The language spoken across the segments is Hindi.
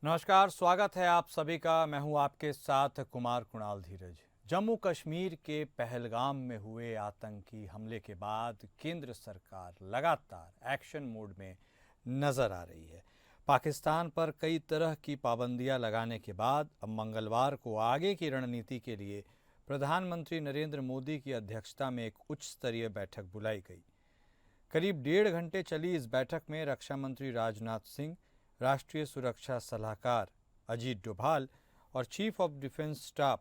नमस्कार, स्वागत है आप सभी का। मैं हूं आपके साथ कुमार कुणाल धीरज। जम्मू कश्मीर के पहलगाम में हुए आतंकी हमले के बाद केंद्र सरकार लगातार एक्शन मोड में नजर आ रही है। पाकिस्तान पर कई तरह की पाबंदियां लगाने के बाद अब मंगलवार को आगे की रणनीति के लिए प्रधानमंत्री नरेंद्र मोदी की अध्यक्षता में एक उच्च स्तरीय बैठक बुलाई गई। करीब 1.5 घंटे चली इस बैठक में रक्षा मंत्री राजनाथ सिंह, राष्ट्रीय सुरक्षा सलाहकार अजीत डोभाल और chief of defence staff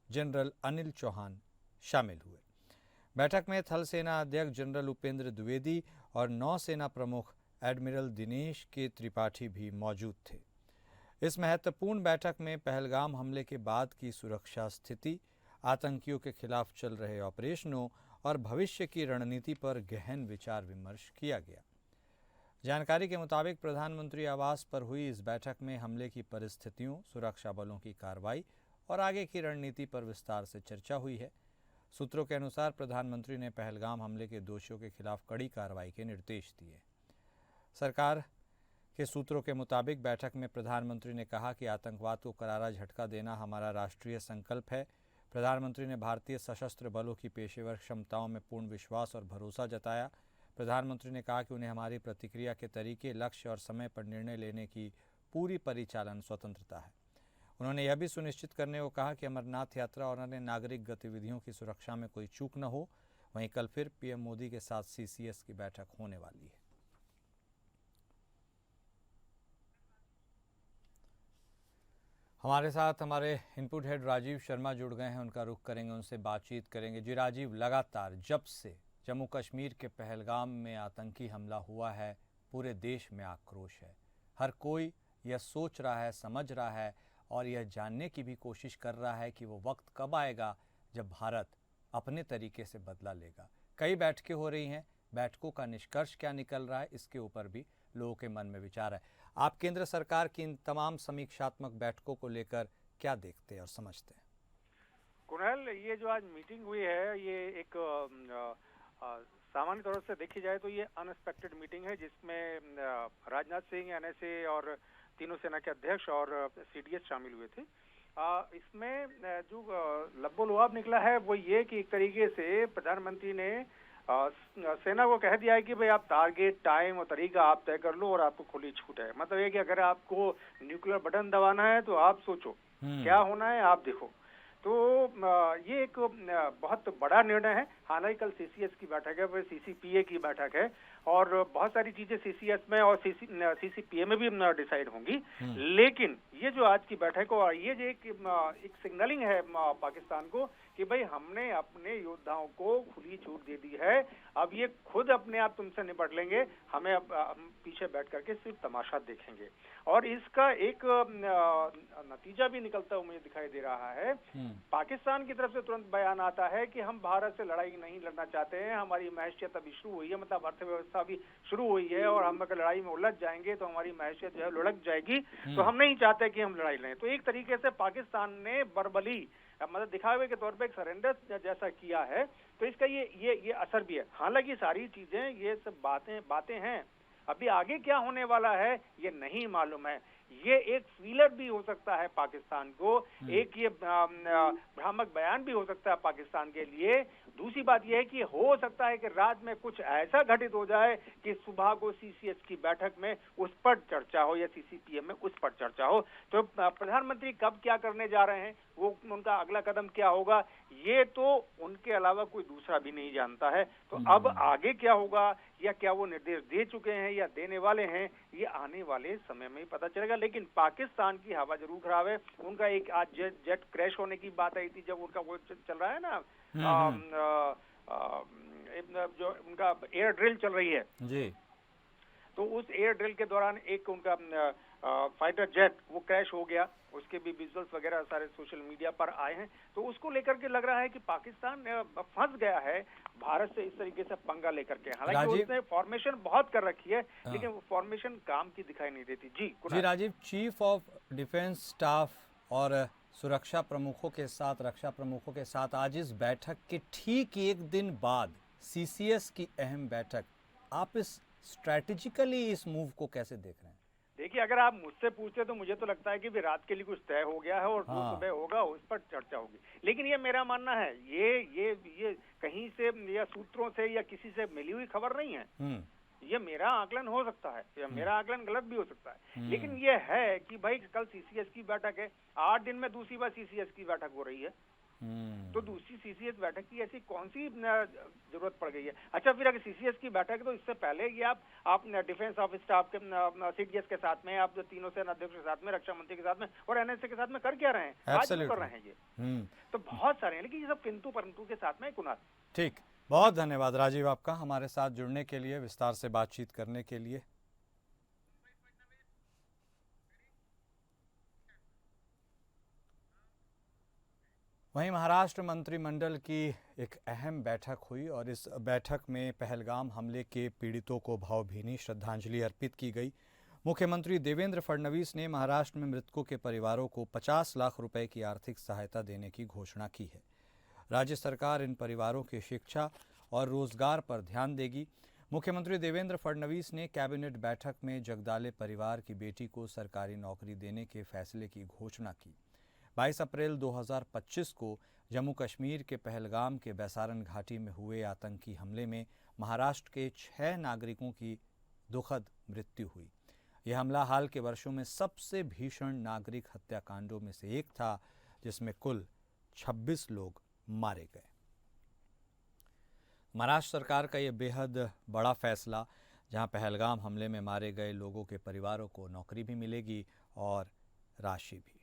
general Anil Chauhan शामिल हुए। बैठक में थल सेना अध्यक्ष जनरल उपेंद्र द्विवेदी और नौसेना प्रमुख एडमिरल दिनेश के त्रिपाठी भी मौजूद थे। इस महत्वपूर्ण बैठक में पहलगाम हमले के बाद की सुरक्षा स्थिति, आतंकियों के खिलाफ चल रहे ऑपरेशनों और भविष्य की रणनीति पर गहन विचार विमर्श किया गया। जानकारी के मुताबिक प्रधानमंत्री आवास पर हुई इस बैठक में हमले की परिस्थितियों, सुरक्षा बलों की कार्रवाई और आगे की रणनीति पर विस्तार से चर्चा हुई है। सूत्रों के अनुसार प्रधानमंत्री ने पहलगाम हमले के दोषियों के खिलाफ कड़ी कार्रवाई के निर्देश दिए। सरकार के सूत्रों के मुताबिक बैठक में प्रधानमंत्री ने कहा कि आतंकवाद को करारा झटका देना हमारा राष्ट्रीय संकल्प है। प्रधानमंत्री ने भारतीय सशस्त्र बलों की पेशेवर क्षमताओं में पूर्ण विश्वास और भरोसा जताया। प्रधानमंत्री ने कहा कि उन्हें हमारी प्रतिक्रिया के तरीके, लक्ष्य और समय पर निर्णय लेने की पूरी परिचालन स्वतंत्रता है। उन्होंने यह भी सुनिश्चित करने को कहा कि अमरनाथ यात्रा और अन्य नागरिक गतिविधियों की सुरक्षा में कोई चूक न हो। वहीं कल फिर पीएम मोदी के साथ सीसीएस की बैठक होने वाली है। हमारे साथ हमारे इनपुट हेड राजीव शर्मा जुड़ गए हैं, उनका रुख करेंगे, उनसे बातचीत करेंगे। जी राजीव, लगातार जब से जम्मू कश्मीर के पहलगाम में आतंकी हमला हुआ है, पूरे देश में आक्रोश है। हर कोई यह सोच रहा है, समझ रहा है और यह जानने की भी कोशिश कर रहा है कि वो वक्त कब आएगा जब भारत अपने तरीके से बदला लेगा। कई बैठकें हो रही हैं, बैठकों का निष्कर्ष क्या निकल रहा है, इसके ऊपर भी लोगों के मन में विचार है। आप केंद्र सरकार की इन तमाम समीक्षात्मक बैठकों को लेकर क्या देखते हैं और समझते हैं? कुणाल, ये जो आज मीटिंग हुई है, ये एक सामान्य तौर से देखी जाए तो ये अनएक्सपेक्टेड मीटिंग है, जिसमें राजनाथ सिंह, एनएसए और तीनों सेना के अध्यक्ष और सीडीएस शामिल हुए थे। इसमें जो लब्बो-लुआब निकला है वो ये कि एक तरीके से प्रधानमंत्री ने सेना को कह दिया है कि भाई आप टारगेट, टाइम और तरीका आप तय कर लो और आपको खुली छूट है। मतलब ये कि अगर आपको न्यूक्लियर बटन दबाना है तो आप सोचो, क्या होना है आप देखो। तो ये एक बहुत बड़ा निर्णय है। हालांकि कल सीसीएस की बैठक है, फिर सीसीपीए की बैठक है और बहुत सारी चीजें सीसीएस में और सीसीपीए में भी डिसाइड होंगी। लेकिन ये जो आज की बैठक और ये जो एक सिग्नलिंग है पाकिस्तान को कि भाई हमने अपने योद्धाओं को खुली छूट दे दी है, अब ये खुद अपने आप तुमसे निपट लेंगे, हमें अब हम पीछे बैठ करके सिर्फ तमाशा देखेंगे। और इसका एक नतीजा भी निकलता हुआ मुझे दिखाई दे रहा है। पाकिस्तान की तरफ से तुरंत बयान आता है कि हम भारत से लड़ाई नहीं लड़ना चाहते हैं, हमारी महैसियत अभी शुरू हुई है, मतलब अर्थव्यवस्था अभी शुरू हुई है और हम अगर लड़ाई में उलझ जाएंगे तो हमारी महैसियत जो है लुढ़क जाएगी, तो हम नहीं चाहते कि हम लड़ाई लड़ें। तो एक तरीके से पाकिस्तान ने बर्बली मतलब दिखावे के तौर पे एक सरेंडर जैसा किया है। तो इसका ये असर भी है। हालांकि सारी चीजें, ये सब बातें हैं, अभी आगे क्या होने वाला है ये नहीं मालूम है। ये एक फीलर भी हो सकता है पाकिस्तान को, एक ये भ्रामक बयान भी हो सकता है पाकिस्तान के लिए। दूसरी बात यह है कि हो सकता है कि रात में कुछ ऐसा घटित हो जाए कि सुबह को सीसीएस की बैठक में उस पर चर्चा हो या सीसीपीए में उस पर चर्चा हो। तो प्रधानमंत्री कब क्या करने जा रहे हैं, वो उनका अगला कदम क्या होगा, ये तो उनके अलावा कोई दूसरा भी नहीं जानता है। तो अब आगे क्या होगा या क्या वो निर्देश दे चुके हैं या देने वाले हैं, ये आने वाले समय में ही पता चलेगा। लेकिन पाकिस्तान की हवा जरूर खराब है। उनका एक आज जेट क्रैश होने की बात आई थी, जब उनका वो चल रहा है ना, जो उनका एयर ड्रिल चल रही है जी, तो उस एयर ड्रिल के दौरान एक उनका फाइटर जेट वो क्रैश हो गया। उसके भी विजुअल्स वगैरह सारे सोशल मीडिया पर आए हैं। तो उसको लेकर के लग रहा है कि पाकिस्तान फंस गया है भारत से इस तरीके से पंगा लेकर के। हालांकि उसने फॉर्मेशन बहुत कर रखी है, लेकिन वो फॉर्मेशन काम की दिखाई नहीं देती। जी Rajiv, chief of defence staff और सुरक्षा प्रमुखों के साथ, रक्षा प्रमुखों के साथ आज इस बैठक के ठीक एक दिन बाद सीसीएस की अहम बैठक, आप इस स्ट्रैटेजिकली इस मूव को कैसे देख रहे हैं? देखिए, अगर आप मुझसे पूछते तो मुझे तो लगता है कि भी रात के लिए कुछ तय हो गया है और जो हाँ। सुबह होगा उस पर चर्चा होगी। लेकिन ये मेरा मानना है, ये कहीं से या सूत्रों से या किसी से मिली हुई खबर नहीं है। हम्म। ये मेरा आकलन हो सकता है या मेरा आकलन गलत भी हो सकता है, लेकिन हम्म। ये है कि भाई कल सीसीएस की बैठक है, 8 दिन में दूसरी बार सीसीएस की बैठक हो रही है, तो दूसरी सीसीएस बैठक की ऐसी कौन सी जरूरत पड़ गई है? अच्छा, फिर अगर सीसीएस की बैठक है तो इससे पहले ये आप डिफेंस ऑफ स्टाफ के सीडीएस के साथ में, आप जो तीनों सेना अध्यक्ष के साथ में, रक्षा मंत्री के साथ में और एनएसए के साथ में कर क्या रहे हैं? आज क्यों कर रहे हैं ये? तो बहुत सारे हैं, लेकिन ये सब किंतु परंतु के साथ में कुणाल। ठीक, बहुत धन्यवाद राजीव आपका हमारे साथ जुड़ने के लिए, विस्तार से बातचीत करने के लिए। वहीं महाराष्ट्र मंत्रिमंडल की एक अहम बैठक हुई और इस बैठक में पहलगाम हमले के पीड़ितों को भावभीनी श्रद्धांजलि अर्पित की गई। मुख्यमंत्री देवेंद्र फडणवीस ने महाराष्ट्र में मृतकों के परिवारों को 50 लाख रुपए की आर्थिक सहायता देने की घोषणा की है। राज्य सरकार इन परिवारों की शिक्षा और रोजगार पर ध्यान देगी। मुख्यमंत्री देवेंद्र फडणवीस ने कैबिनेट बैठक में जगदाले परिवार की बेटी को सरकारी नौकरी देने के फैसले की घोषणा की। 22 अप्रैल 2025 को जम्मू कश्मीर के पहलगाम के बैसारन घाटी में हुए आतंकी हमले में महाराष्ट्र के 6 नागरिकों की दुखद मृत्यु हुई। यह हमला हाल के वर्षों में सबसे भीषण नागरिक हत्याकांडों में से एक था, जिसमें कुल 26 लोग मारे गए। महाराष्ट्र सरकार का यह बेहद बड़ा फैसला, जहां पहलगाम हमले में मारे गए लोगों के परिवारों को नौकरी भी मिलेगी और राशि भी।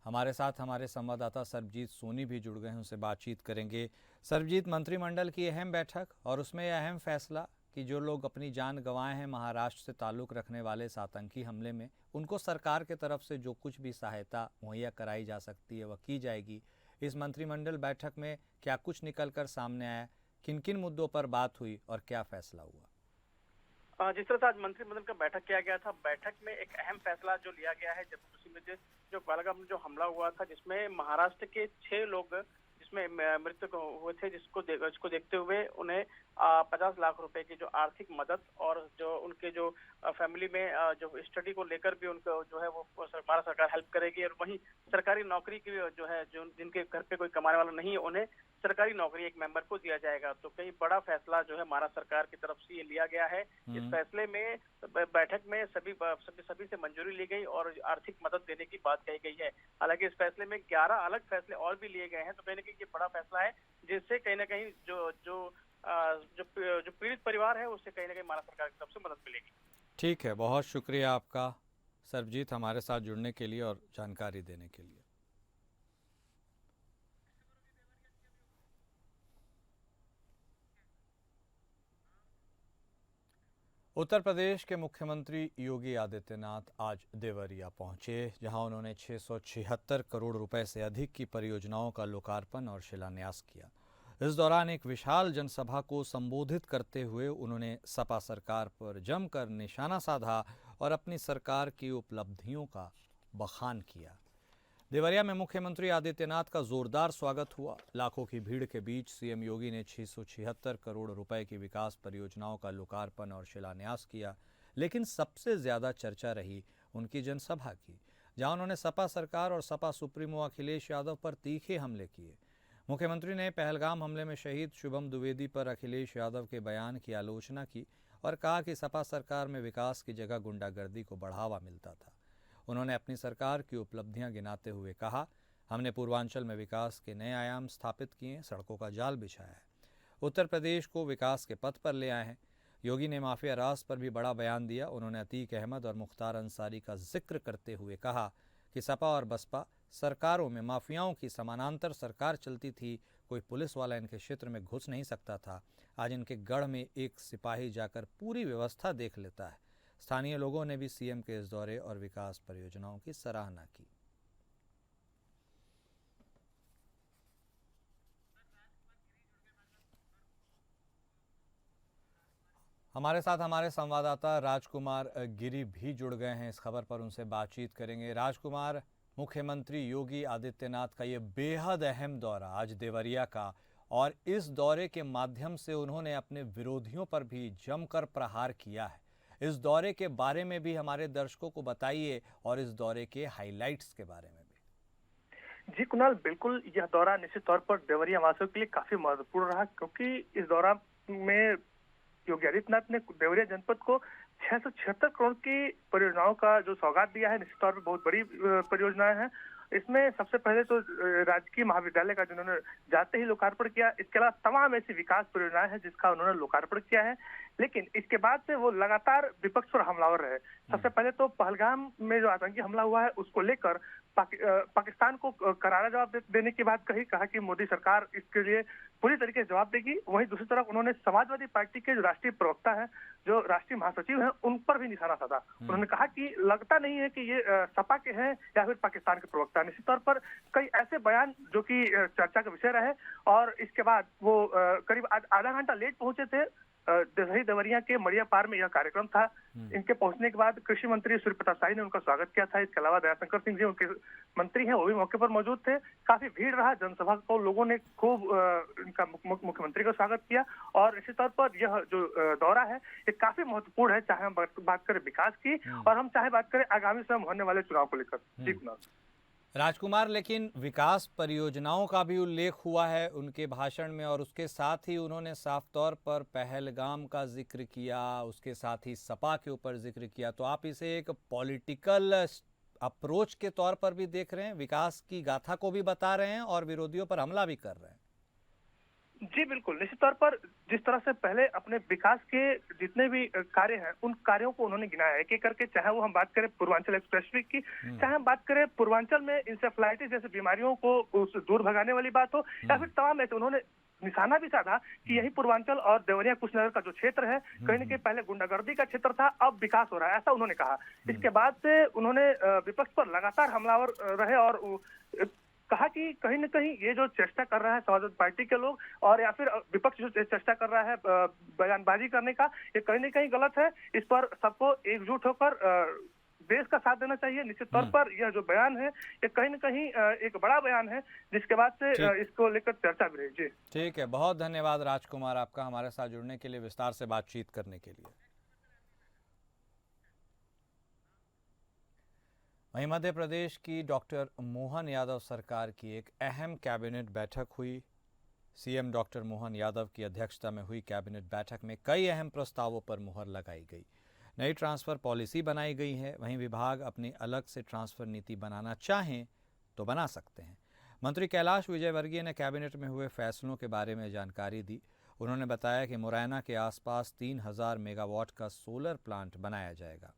हमारे साथ हमारे संवाददाता सरबजीत सोनी भी जुड़ गए हैं, उनसे बातचीत करेंगे। सरबजीत, मंत्रिमंडल की अहम बैठक और उसमें यह अहम फैसला कि जो लोग अपनी जान गंवाए हैं महाराष्ट्र से ताल्लुक़ रखने वाले इस आतंकी हमले में, उनको सरकार के तरफ से जो कुछ भी सहायता मुहैया कराई जा सकती है वह की जाएगी। इस मंत्रिमंडल बैठक में क्या कुछ निकल कर सामने आया, किन किन मुद्दों पर बात हुई और क्या फैसला हुआ? जिस तरह से आज मंत्रिमंडल का बैठक किया गया था, बैठक में एक अहम फैसला जो लिया गया है जम्मू कश्मीर में जो पहलगाम में जो हमला हुआ था, जिसमें महाराष्ट्र के 6 लोग जिसमें मृतक हुए थे, जिसको देखते हुए उन्हें 50 लाख रुपए की जो आर्थिक मदद और जो उनके जो फैमिली में जो स्टडी को लेकर भी उनको जो है वो भारत सरकार हेल्प करेगी। और वहीं सरकारी नौकरी की जो है, जो जिनके घर पे कोई कमाने वाला नहीं है, उन्हें सरकारी नौकरी एक मेंबर को दिया जाएगा। तो कई बड़ा फैसला जो है महाराष्ट्र सरकार की तरफ से ये लिया गया है। इस फैसले में बैठक में सभी से मंजूरी ली गई और आर्थिक मदद देने की बात कही गई है। हालांकि इस फैसले में 11 अलग फैसले और भी लिए गए हैं, तो कहीं ना कहीं ये बड़ा फैसला है, जिससे कहीं ना कहीं जो पीड़ित परिवार है उससे कहीं ना कहीं महाराष्ट्र सरकार की तरफ से मदद मिलेगी। ठीक है, बहुत शुक्रिया आपका सरबजीत हमारे साथ जुड़ने के लिए और जानकारी देने के लिए। उत्तर प्रदेश के मुख्यमंत्री योगी आदित्यनाथ आज देवरिया पहुंचे, जहां उन्होंने 676 करोड़ रुपए से अधिक की परियोजनाओं का लोकार्पण और शिलान्यास किया। इस दौरान एक विशाल जनसभा को संबोधित करते हुए उन्होंने सपा सरकार पर जमकर निशाना साधा और अपनी सरकार की उपलब्धियों का बखान किया। देवरिया में मुख्यमंत्री आदित्यनाथ का जोरदार स्वागत हुआ। लाखों की भीड़ के बीच सीएम योगी ने 676 करोड़ रुपए की विकास परियोजनाओं का लोकार्पण और शिलान्यास किया। लेकिन सबसे ज्यादा चर्चा रही उनकी जनसभा की, जहां उन्होंने सपा सरकार और सपा सुप्रीमो अखिलेश यादव पर तीखे हमले किए। मुख्यमंत्री ने पहलगाम हमले में शहीद शुभम द्विवेदी पर अखिलेश यादव के बयान की आलोचना की और कहा कि सपा सरकार में विकास की जगह गुंडागर्दी को बढ़ावा मिलता था। उन्होंने अपनी सरकार की उपलब्धियां गिनाते हुए कहा, हमने पूर्वांचल में विकास के नए आयाम स्थापित किए, सड़कों का जाल बिछाया है, उत्तर प्रदेश को विकास के पथ पर ले आए हैं। योगी ने माफिया राज पर भी बड़ा बयान दिया। उन्होंने अतीक अहमद और मुख्तार अंसारी का जिक्र करते हुए कहा कि सपा और बसपा सरकारों में माफियाओं की समानांतर सरकार चलती थी, कोई पुलिस वाला इनके क्षेत्र में घुस नहीं सकता था। आज इनके गढ़ में एक सिपाही जाकर पूरी व्यवस्था देख लेता है। स्थानीय लोगों ने भी सीएम के इस दौरे और विकास परियोजनाओं की सराहना की। हमारे साथ हमारे संवाददाता राजकुमार गिरी भी जुड़ गए हैं, इस खबर पर उनसे बातचीत करेंगे। राजकुमार, मुख्यमंत्री योगी आदित्यनाथ का ये बेहद अहम दौरा आज देवरिया का, और इस दौरे के माध्यम से उन्होंने अपने विरोधियों पर भी जमकर प्रहार किया है। इस दौरे के बारे में भी हमारे दर्शकों को बताइए और इस दौरे के हाइलाइट्स के बारे में भी। जी कुणाल, बिल्कुल यह दौरा निश्चित तौर पर देवरिया वासियों के लिए काफी महत्वपूर्ण रहा, क्योंकि इस दौरा में योगी आदित्यनाथ ने देवरिया जनपद को 676 करोड़ की परियोजनाओं का जो सौगात दिया है। निश्चित तौर पर बहुत बड़ी परियोजनाएं हैं। इसमें सबसे पहले तो राजकीय महाविद्यालय का जिन्होंने जाते ही लोकार्पण किया, इसके अलावा तमाम ऐसी विकास परियोजनाएं हैं जिसका उन्होंने लोकार्पण किया है। लेकिन इसके बाद से वो लगातार विपक्ष पर हमलावर रहे। सबसे पहले तो पहलगाम में जो आतंकी हमला हुआ है उसको लेकर पाकिस्तान को करारा जवाब देने की बात कहा कि मोदी सरकार इसके लिए पूरी तरीके से जवाब देगी। वहीं दूसरी तरफ उन्होंने समाजवादी पार्टी के जो राष्ट्रीय प्रवक्ता है, जो राष्ट्रीय महासचिव हैं, उन पर भी निशाना साधा। उन्होंने कहा कि लगता नहीं है कि ये सपा के हैं या फिर पाकिस्तान के प्रवक्ता। निश्चित तौर पर कई ऐसे बयान जो कि चर्चा का विषय रहे और इसके बाद वो करीब आधा घंटा लेट पहुंचे थे। देवरिया के मड़िया पार में यह कार्यक्रम था। इनके पहुंचने के बाद कृषि मंत्री सूर्य प्रताप शाही ने उनका स्वागत किया था। इसके अलावा दयाशंकर सिंह जी उनके मंत्री हैं, वो भी मौके पर मौजूद थे। काफी भीड़ रहा, जनसभा को लोगों ने खूब इनका मुख्यमंत्री का स्वागत किया। और निश्चित तौर पर यह जो दौरा है ये काफी महत्वपूर्ण है, चाहे हम बात करें विकास की और हम चाहे बात करें आगामी समय होने वाले चुनाव को लेकर। जी कुणाल। राजकुमार, लेकिन विकास परियोजनाओं का भी उल्लेख हुआ है उनके भाषण में और उसके साथ ही उन्होंने साफ तौर पर पहलगाम का जिक्र किया, उसके साथ ही सपा के ऊपर जिक्र किया। तो आप इसे एक पॉलिटिकल अप्रोच के तौर पर भी देख रहे हैं, विकास की गाथा को भी बता रहे हैं और विरोधियों पर हमला भी कर रहे हैं? जी बिल्कुल, निश्चित तौर पर जिस तरह से पहले अपने विकास के जितने भी कार्य हैं उन कार्यों को उन्होंने गिनाया एक एक करके, चाहे वो हम बात करें पूर्वांचल एक्सप्रेसवे की, चाहे हम बात करें पूर्वांचल में इंसेफ्लाइटिस जैसे बीमारियों को दूर भगाने वाली बात हो, या फिर तमाम ऐसे उन्होंने निशाना भी साधा कि यही पूर्वांचल और देवरिया कुशनगर का जो क्षेत्र है, कहीं न कहीं पहले गुंडागर्दी का क्षेत्र था, अब विकास हो रहा है, ऐसा उन्होंने कहा। इसके बाद से उन्होंने विपक्ष पर लगातार हमलावर रहे और कहा कि कहीं न कहीं ये जो चेष्टा कर रहा है समाजवादी पार्टी के लोग और या फिर विपक्ष जो चेष्टा कर रहा है बयानबाजी करने का, ये कहीं न कहीं गलत है। इस पर सबको एकजुट होकर देश का साथ देना चाहिए। निश्चित तौर पर यह जो बयान है ये कहीं न कहीं एक बड़ा बयान है, जिसके बाद से इसको लेकर चर्चा भी रही। जी ठीक है, बहुत धन्यवाद राजकुमार आपका हमारे साथ जुड़ने के लिए, विस्तार से बातचीत करने के लिए। वहीं मध्य प्रदेश की डॉक्टर मोहन यादव सरकार की एक अहम कैबिनेट बैठक हुई। सीएम डॉक्टर मोहन यादव की अध्यक्षता में हुई कैबिनेट बैठक में कई अहम प्रस्तावों पर मुहर लगाई गई। नई ट्रांसफ़र पॉलिसी बनाई गई है। वहीं विभाग अपनी अलग से ट्रांसफ़र नीति बनाना चाहें तो बना सकते हैं। मंत्री कैलाश विजयवर्गीय ने कैबिनेट में हुए फैसलों के बारे में जानकारी दी। उन्होंने बताया कि मुरैना के आसपास 3000 मेगावाट का सोलर प्लांट बनाया जाएगा।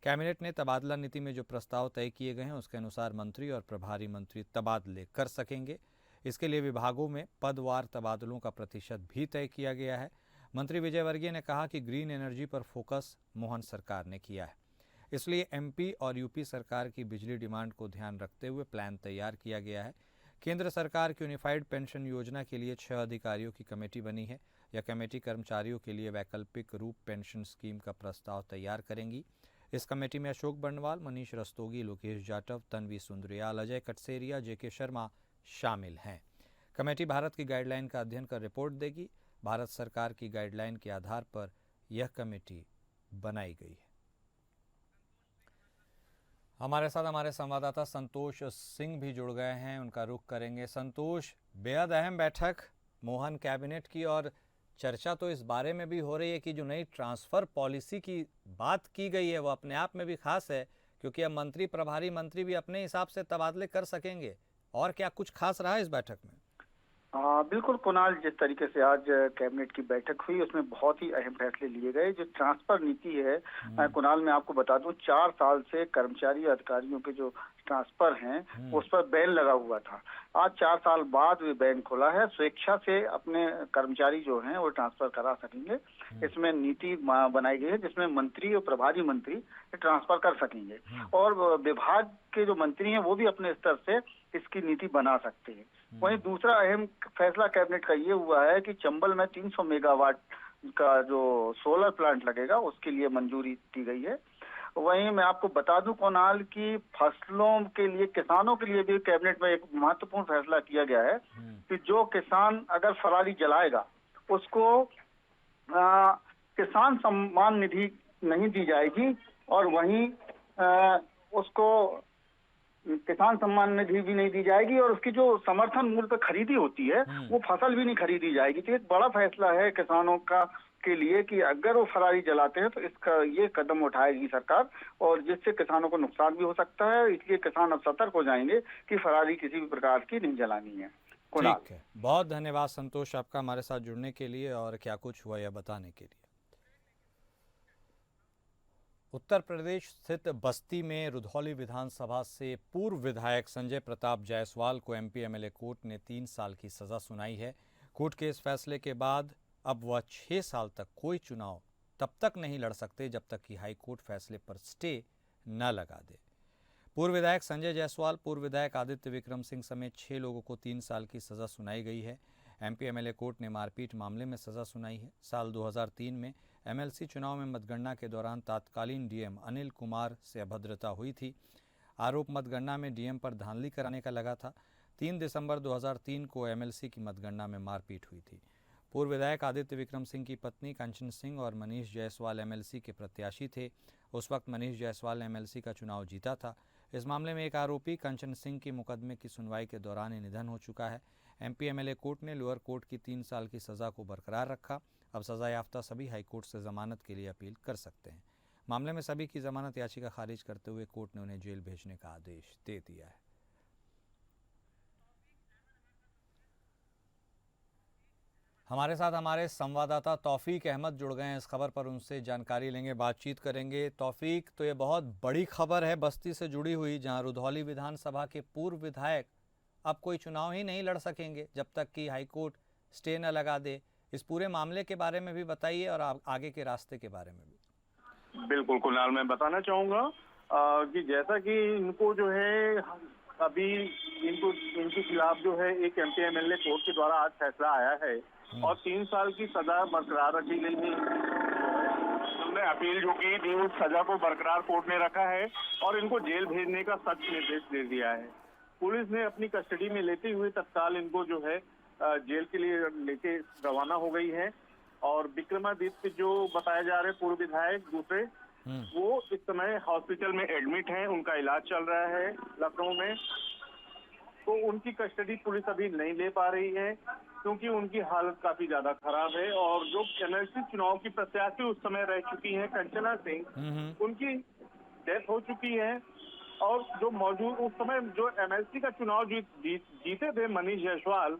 कैबिनेट ने तबादला नीति में जो प्रस्ताव तय किए गए हैं उसके अनुसार मंत्री और प्रभारी मंत्री तबादले कर सकेंगे। इसके लिए विभागों में पदवार तबादलों का प्रतिशत भी तय किया गया है। मंत्री विजयवर्गीय ने कहा कि ग्रीन एनर्जी पर फोकस मोहन सरकार ने किया है, इसलिए एमपी और यूपी सरकार की बिजली डिमांड को ध्यान रखते हुए प्लान तैयार किया गया है। केंद्र सरकार की यूनिफाइड पेंशन योजना के लिए 6 अधिकारियों की कमेटी बनी है। यह कमेटी कर्मचारियों के लिए वैकल्पिक रूप पेंशन स्कीम का प्रस्ताव तैयार करेंगी। इस कमेटी में अशोक बंडवाल, मनीष रस्तोगी, लोकेश जाटव, तन्वी सुंदरियाल, अजय कटसेरिया, जेके शर्मा शामिल हैं। कमेटी भारत की गाइडलाइन का अध्ययन कर रिपोर्ट देगी। भारत सरकार की गाइडलाइन के आधार पर यह कमेटी बनाई गई है। हमारे साथ हमारे संवाददाता संतोष सिंह भी जुड़ गए हैं, उनका रुख करेंगे। संतोष, बेहद अहम बैठक मोहन कैबिनेट की और चर्चा तो इस बारे में भी हो रही है कि जो नई ट्रांसफ़र पॉलिसी की बात की गई है वो अपने आप में भी खास है, क्योंकि अब मंत्री प्रभारी मंत्री भी अपने हिसाब से तबादले कर सकेंगे। और क्या कुछ खास रहा है इस बैठक में? बिल्कुल कुणाल, जिस तरीके से आज कैबिनेट की बैठक हुई उसमें बहुत ही अहम फैसले लिए गए। जो ट्रांसफर नीति है कुणाल, मैं आपको बता दूं 4 साल से कर्मचारी अधिकारियों के जो ट्रांसफर हैं उस पर बैन लगा हुआ था। आज 4 साल बाद वे बैन खुला है। स्वेच्छा से अपने कर्मचारी जो हैं वो ट्रांसफर करा सकेंगे। इसमें नीति बनाई गई है जिसमें मंत्री और प्रभारी मंत्री ट्रांसफर कर सकेंगे और विभाग के जो मंत्री हैं वो भी अपने स्तर से इसकी नीति बना सकते हैं। वहीं दूसरा अहम फैसला कैबिनेट का ये हुआ है कि चंबल में 300 मेगावाट का जो सोलर प्लांट लगेगा उसके लिए मंजूरी दी गई है। वहीं मैं आपको बता दूं कुणाल की फसलों के लिए, किसानों के लिए भी कैबिनेट में एक महत्वपूर्ण फैसला किया गया है कि जो किसान अगर पराली जलाएगा उसको किसान सम्मान निधि नहीं दी जाएगी और वहीं उसको किसान सम्मान निधि भी नहीं दी जाएगी और उसकी जो समर्थन मूल्य पर खरीदी होती है वो फसल भी नहीं खरीदी जाएगी। तो एक बड़ा फैसला है किसानों का के लिए कि अगर वो फरारी जलाते हैं तो इसका ये कदम उठाएगी सरकार और जिससे किसानों को नुकसान भी हो सकता है। इसलिए किसान अब सतर्क हो जाएंगे कि फरारी किसी भी प्रकार की नहीं जलानी है। ठीक है, बहुत धन्यवाद संतोष आपका हमारे साथ जुड़ने के लिए और क्या कुछ हुआ यह बताने के लिए। उत्तर प्रदेश स्थित बस्ती में रुधौली विधानसभा से पूर्व विधायक संजय प्रताप जायसवाल को एमपी एमएलए कोर्ट ने 3 साल की सजा सुनाई है। कोर्ट के इस फैसले के बाद अब वह 6 साल तक कोई चुनाव तब तक नहीं लड़ सकते जब तक कि हाई कोर्ट फैसले पर स्टे न लगा दे। पूर्व विधायक संजय जायसवाल, पूर्व विधायक आदित्य विक्रम सिंह समेत 6 लोगों को 3 साल की सजा सुनाई गई है। एमपी एमएलए कोर्ट ने मारपीट मामले में सजा सुनाई है। साल 2003 में एमएलसी चुनाव में मतगणना के दौरान तत्कालीन डीएम अनिल कुमार से अभद्रता हुई थी। आरोप मतगणना में डीएम पर धांधली कराने का लगा था। 3 दिसंबर 2003 को एमएलसी की मतगणना में मारपीट हुई थी। पूर्व विधायक आदित्य विक्रम सिंह की पत्नी कंचन सिंह और मनीष जायसवाल एमएलसी के प्रत्याशी थे। उस वक्त मनीष जायसवाल ने एमएलसी का चुनाव जीता था। इस मामले में एक आरोपी कंचन सिंह की मुकदमे की सुनवाई के दौरान ही निधन हो चुका है। एमपी एमएलए कोर्ट ने लोअर कोर्ट की 3 साल की सजा को बरकरार रखा। अब सजा याफ्ता सभी हाईकोर्ट से जमानत के लिए अपील कर सकते हैं। मामले में सभी की जमानत याचिका खारिज करते हुए कोर्ट ने उन्हें जेल भेजने का आदेश दे दिया है। हमारे साथ हमारे संवाददाता तौफीक अहमद जुड़ गए हैं। इस खबर पर उनसे जानकारी लेंगे, बातचीत करेंगे। तौफीक, तो ये बहुत बड़ी खबर है बस्ती से जुड़ी हुई, जहां रुधौली विधानसभा के पूर्व विधायक अब कोई चुनाव ही नहीं लड़ सकेंगे जब तक कि हाईकोर्ट स्टे न लगा दे। इस पूरे मामले के बारे में भी बताइए और आगे के रास्ते के बारे में भी। बिल्कुल कुणाल, मैं बताना चाहूंगा कि जैसा कि इनको जो है अभी इनके खिलाफ जो है एक एमपी एमएलए कोर्ट के द्वारा आज फैसला आया है और 3 साल की सजा बरकरार रखी गई है। उन्होंने अपील जो की थी उस सजा को बरकरार कोर्ट ने रखा है और इनको जेल भेजने का सख्त निर्देश दे दिया है। पुलिस ने अपनी कस्टडी में लेते हुए तत्काल इनको जो है जेल के लिए लेके रवाना हो गई है। और विक्रमादित्य जो बताया जा रहे पूर्व विधायक दूसरे, वो इस समय हॉस्पिटल में एडमिट हैं, उनका इलाज चल रहा है लखनऊ में। तो उनकी कस्टडी पुलिस अभी नहीं ले पा रही है क्योंकि उनकी हालत काफी ज्यादा खराब है। और जो एमएलसी चुनाव की प्रत्याशी उस समय रह चुकी हैं कंचना सिंह, उनकी डेथ हो चुकी है। और जो मौजूद उस समय जो एमएलसी का चुनाव जीते थे मनीष जायसवाल,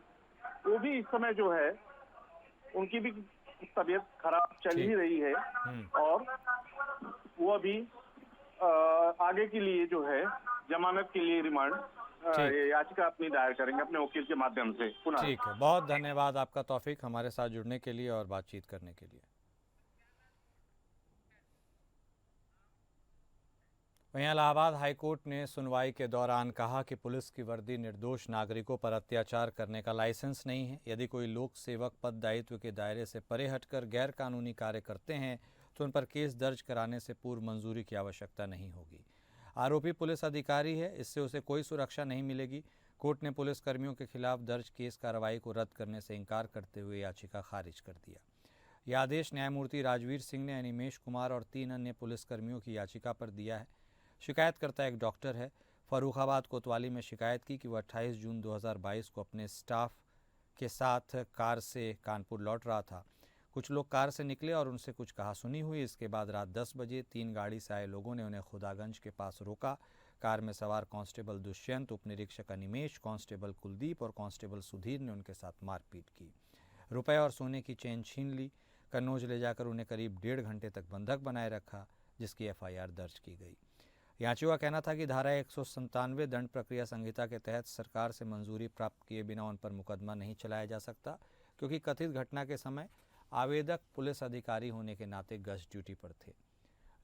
वो भी इस समय जो है उनकी भी तबीयत खराब चल ही रही है और वो अभी आगे के लिए जो है जमानत के लिए रिमांड याचिका अपनी दायर करेंगे अपने वकील के माध्यम से। ठीक है, बहुत धन्यवाद आपका तौफीक हमारे साथ जुड़ने के लिए और बातचीत करने के लिए। वहीं इलाहाबाद हाईकोर्ट ने सुनवाई के दौरान कहा कि पुलिस की वर्दी निर्दोष नागरिकों पर अत्याचार करने का लाइसेंस नहीं है। यदि कोई लोक सेवक पद दायित्व के दायरे से परे हटकर गैर कानूनी कार्य करते हैं तो उन पर केस दर्ज कराने से पूर्व मंजूरी की आवश्यकता नहीं होगी। आरोपी पुलिस अधिकारी है, इससे उसे कोई सुरक्षा नहीं मिलेगी। कोर्ट ने पुलिस कर्मियों के खिलाफ दर्ज केस कार्रवाई को रद्द करने से इनकार करते हुए याचिका खारिज कर दिया। यह आदेश न्यायमूर्ति राजवीर सिंह ने अनिमेश कुमार और 3 अन्य पुलिसकर्मियों की याचिका पर दिया है। शिकायतकर्ता एक डॉक्टर है। फर्रुखाबाद कोतवाली में शिकायत की कि वह 28 जून 2022 को अपने स्टाफ के साथ कार से कानपुर लौट रहा था। कुछ लोग कार से निकले और उनसे कुछ कहासुनी हुई। इसके बाद रात 10 बजे 3 गाड़ी से आए लोगों ने उन्हें खुदागंज के पास रोका। कार में सवार कांस्टेबल दुष्यंत, उपनिरीक्षक अनिमेश, कांस्टेबल कुलदीप और कांस्टेबल सुधीर ने उनके साथ मारपीट की। रुपए और सोने की चेन छीन ली। कन्नौज ले जाकर उन्हें करीब 1.5 घंटे तक बंधक बनाए रखा, जिसकी एफआईआर दर्ज की गई। याचिका का कहना था कि धारा 197 दंड प्रक्रिया संहिता के तहत सरकार से मंजूरी प्राप्त किए बिना उन पर मुकदमा नहीं चलाया जा सकता, क्योंकि कथित घटना के समय आवेदक पुलिस अधिकारी होने के नाते गश्त ड्यूटी पर थे।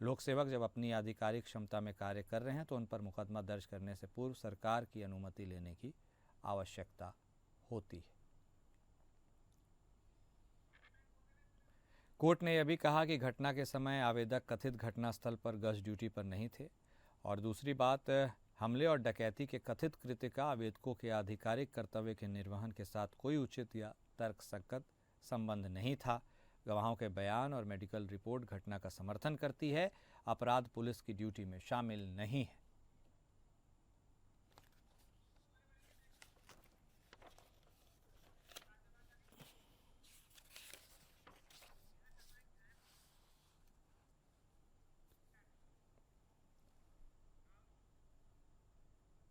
लोक सेवक जब अपनी आधिकारिक क्षमता में कार्य कर रहे हैं तो उन पर मुकदमा दर्ज करने से पूर्व सरकार की अनुमति लेने की आवश्यकता होती है। कोर्ट ने यह भी कहा कि घटना के समय आवेदक कथित घटनास्थल पर गश्त ड्यूटी पर नहीं थे। और दूसरी बात, हमले और डकैती के कथित कृत्य का आवेदकों के आधिकारिक कर्तव्य के निर्वहन के साथ कोई उचित या तर्कसंगत संबंध नहीं था। गवाहों के बयान और मेडिकल रिपोर्ट घटना का समर्थन करती है। अपराध पुलिस की ड्यूटी में शामिल नहीं है।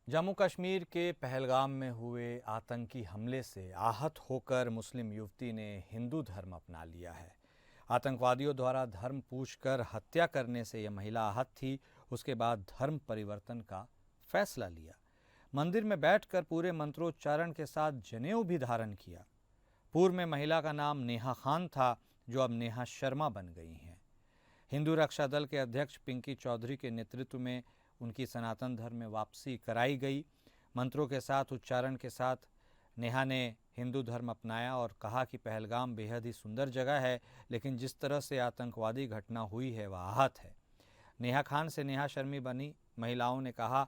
जम्मू कश्मीर के पहलगाम में हुए आतंकी हमले से आहत होकर मुस्लिम युवती ने हिंदू धर्म अपना लिया है। आतंकवादियों द्वारा धर्म पूछकर हत्या करने से यह महिला आहत थी। उसके बाद धर्म परिवर्तन का फैसला लिया। मंदिर में बैठकर पूरे मंत्रोच्चारण के साथ जनेऊ भी धारण किया। पूर्व में महिला का नाम नेहा खान था, जो अब नेहा शर्मा बन गई हैं। हिंदू रक्षा दल के अध्यक्ष पिंकी चौधरी के नेतृत्व में उनकी सनातन धर्म में वापसी कराई गई। मंत्रों के साथ, उच्चारण के साथ नेहा ने हिंदू धर्म अपनाया और कहा कि पहलगाम बेहद ही सुंदर जगह है, लेकिन जिस तरह से आतंकवादी घटना हुई है वह आहत है। नेहा खान से नेहा शर्मी बनी महिलाओं ने कहा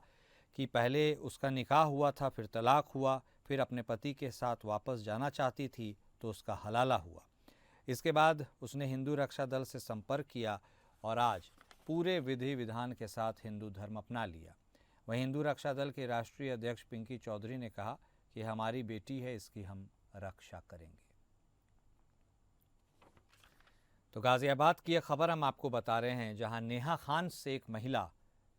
कि पहले उसका निकाह हुआ था, फिर तलाक हुआ, फिर अपने पति के साथ वापस जाना चाहती थी तो उसका हलाला हुआ। इसके बाद उसने हिंदू रक्षा दल से संपर्क किया और आज पूरे विधि विधान के साथ हिंदू धर्म अपना लिया। वहीं हिंदू रक्षा दल के राष्ट्रीय अध्यक्ष पिंकी चौधरी ने कहा कि हमारी बेटी है, इसकी हम रक्षा करेंगे। तो गाजियाबाद की यह खबर हम आपको बता रहे हैं, जहां नेहा खान से एक महिला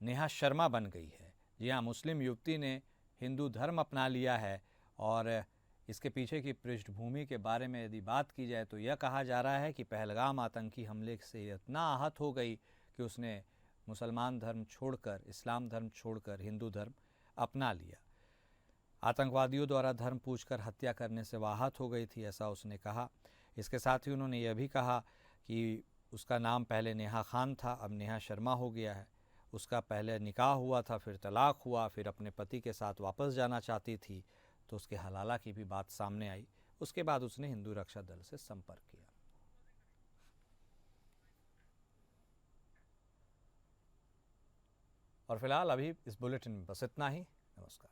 नेहा शर्मा बन गई है। जी हाँ, मुस्लिम युवती ने हिंदू धर्म अपना लिया है और इसके पीछे की पृष्ठभूमि के बारे में यदि बात की जाए तो यह कहा जा रहा है कि पहलगाम आतंकी हमले से इतना आहत हो गई कि उसने मुसलमान धर्म छोड़कर, इस्लाम धर्म छोड़कर हिंदू धर्म अपना लिया। आतंकवादियों द्वारा धर्म पूछकर हत्या करने से वह आहत हो गई थी, ऐसा उसने कहा। इसके साथ ही उन्होंने यह भी कहा कि उसका नाम पहले नेहा खान था, अब नेहा शर्मा हो गया है। उसका पहले निकाह हुआ था, फिर तलाक हुआ, फिर अपने पति के साथ वापस जाना चाहती थी तो उसके हलाला की भी बात सामने आई। उसके बाद उसने हिंदू रक्षा दल से संपर्क किया। और फिलहाल अभी इस बुलेटिन में बस इतना ही। नमस्कार।